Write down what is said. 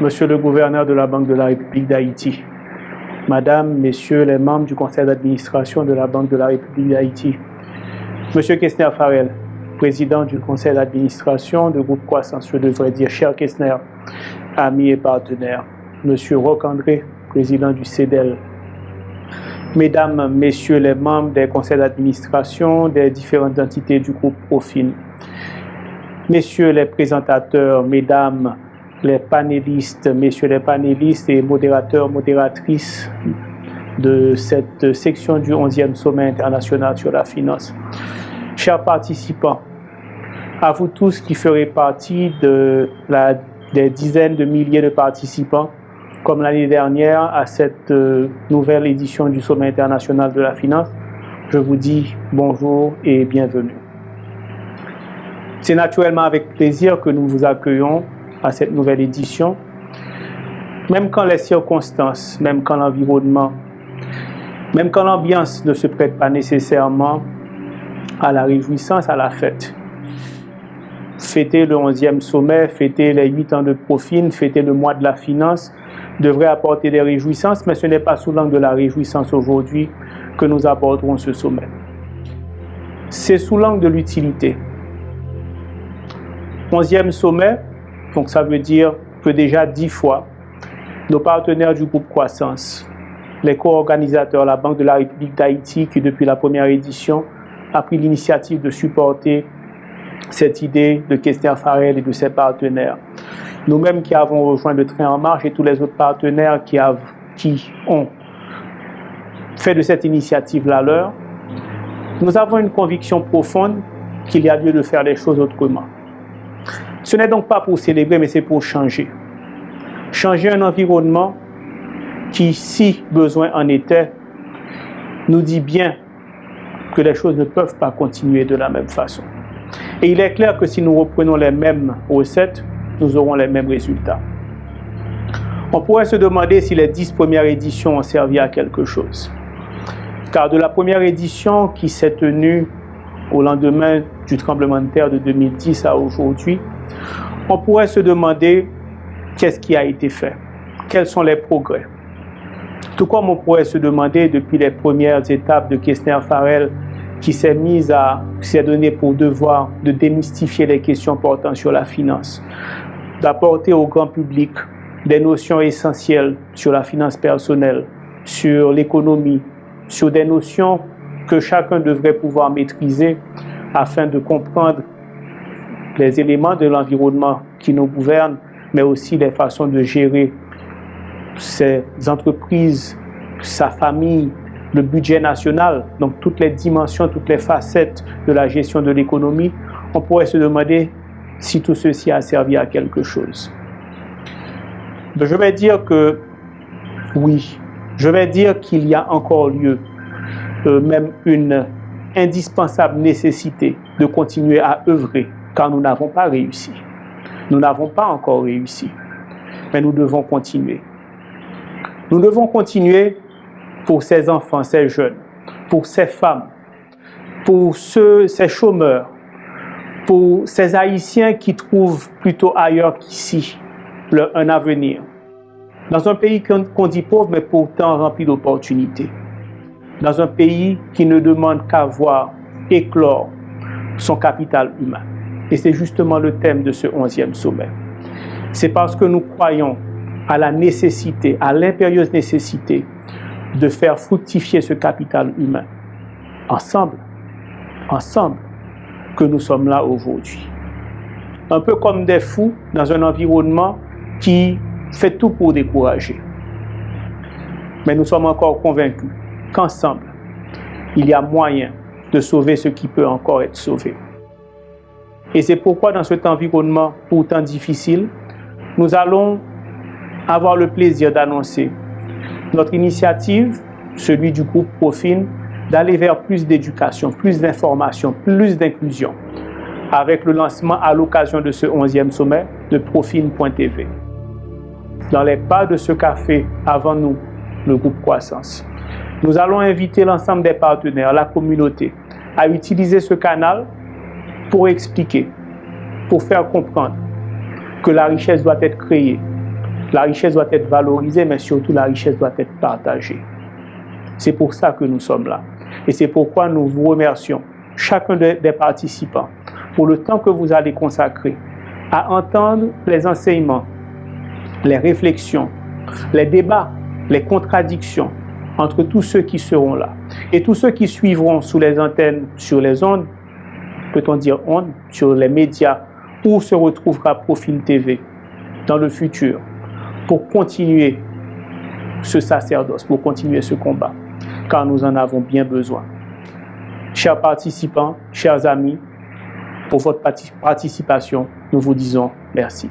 Monsieur le gouverneur de la Banque de la République d'Haïti, Madame, Messieurs les membres du conseil d'administration de la Banque de la République d'Haïti, Monsieur Kessner Farel, président du conseil d'administration de Groupe Croissance, je devrais dire cher Kessner, amis et partenaires, Monsieur Roch-André, président du CEDEL, Mesdames, Messieurs les membres des conseils d'administration des différentes entités du groupe Profin, Messieurs les présentateurs, Mesdames les panélistes, Messieurs les panélistes et modérateurs, modératrices de cette section du 11e sommet international sur la finance, chers participants, à vous tous qui ferez partie des dizaines de milliers de participants, comme l'année dernière, à cette nouvelle édition du Sommet international de la finance, je vous dis bonjour et bienvenue. C'est naturellement avec plaisir que nous vous accueillons à cette nouvelle édition, même quand les circonstances, même quand l'environnement, même quand l'ambiance ne se prête pas nécessairement à la réjouissance, à la fête. Fêter le 11e sommet, fêter les 8 ans de Profin, fêter le mois de la finance, devrait apporter des réjouissances, mais ce n'est pas sous l'angle de la réjouissance aujourd'hui que nous aborderons ce sommet. C'est sous l'angle de l'utilité. 11e sommet, donc ça veut dire que déjà 10 fois, nos partenaires du groupe Croissance, les co-organisateurs, la Banque de la République d'Haïti, qui depuis la première édition a pris l'initiative de supporter cette idée de Kessner Farel et de ses partenaires. Nous-mêmes qui avons rejoint le train en marche et tous les autres partenaires qui ont fait de cette initiative la leur, nous avons une conviction profonde qu'il y a lieu de faire les choses autrement. Ce n'est donc pas pour célébrer, mais c'est pour changer. Changer un environnement qui, si besoin en était, nous dit bien que les choses ne peuvent pas continuer de la même façon. Et il est clair que si nous reprenons les mêmes recettes, nous aurons les mêmes résultats. On pourrait se demander si les 10 premières éditions ont servi à quelque chose. Car de la première édition qui s'est tenue au lendemain du tremblement de terre de 2010 à aujourd'hui, on pourrait se demander qu'est-ce qui a été fait, quels sont les progrès. Tout comme on pourrait se demander depuis les premières étapes de Kessner Farel qui s'est donné pour devoir de démystifier les questions portant sur la finance, d'apporter au grand public des notions essentielles sur la finance personnelle, sur l'économie, sur des notions que chacun devrait pouvoir maîtriser afin de comprendre les éléments de l'environnement qui nous gouverne, mais aussi les façons de gérer ses entreprises, sa famille, le budget national, donc toutes les dimensions, toutes les facettes de la gestion de l'économie. On pourrait se demander si tout ceci a servi à quelque chose. Je vais dire que oui, je vais dire qu'il y a encore lieu, même une indispensable nécessité de continuer à œuvrer, car nous n'avons pas réussi. Nous n'avons pas encore réussi, mais nous devons continuer. Nous devons continuer pour ces enfants, ces jeunes, pour ces femmes, pour ces chômeurs, pour ces Haïtiens qui trouvent plutôt ailleurs qu'ici un avenir. Dans un pays qu'on dit pauvre, mais pourtant rempli d'opportunités. Dans un pays qui ne demande qu'à voir éclore son capital humain. Et c'est justement le thème de ce 11e sommet. C'est parce que nous croyons à la nécessité, à l'impérieuse nécessité de faire fructifier ce capital humain. Ensemble, que nous sommes là aujourd'hui. Un peu comme des fous dans un environnement qui fait tout pour décourager. Mais nous sommes encore convaincus qu'ensemble, il y a moyen de sauver ce qui peut encore être sauvé. Et c'est pourquoi dans cet environnement pourtant difficile, nous allons avoir le plaisir d'annoncer notre initiative, celui du groupe Profin, d'aller vers plus d'éducation, plus d'information, plus d'inclusion, avec le lancement à l'occasion de ce 11e sommet de Profin.tv. Dans les pas de ce café avant nous, le groupe Croissance, nous allons inviter l'ensemble des partenaires, la communauté, à utiliser ce canal pour expliquer, pour faire comprendre que la richesse doit être créée, La richesse doit être valorisée, mais surtout la richesse doit être partagée. C'est pour ça que nous sommes là. Et c'est pourquoi nous vous remercions, chacun des participants, pour le temps que vous allez consacrer à entendre les enseignements, les réflexions, les débats, les contradictions entre tous ceux qui seront là et tous ceux qui suivront sous les antennes, sur les ondes, peut-on dire ondes, sur les médias, où se retrouvera Profil TV dans le futur pour continuer ce sacerdoce, pour continuer ce combat, car nous en avons bien besoin. Chers participants, chers amis, pour votre participation, nous vous disons merci.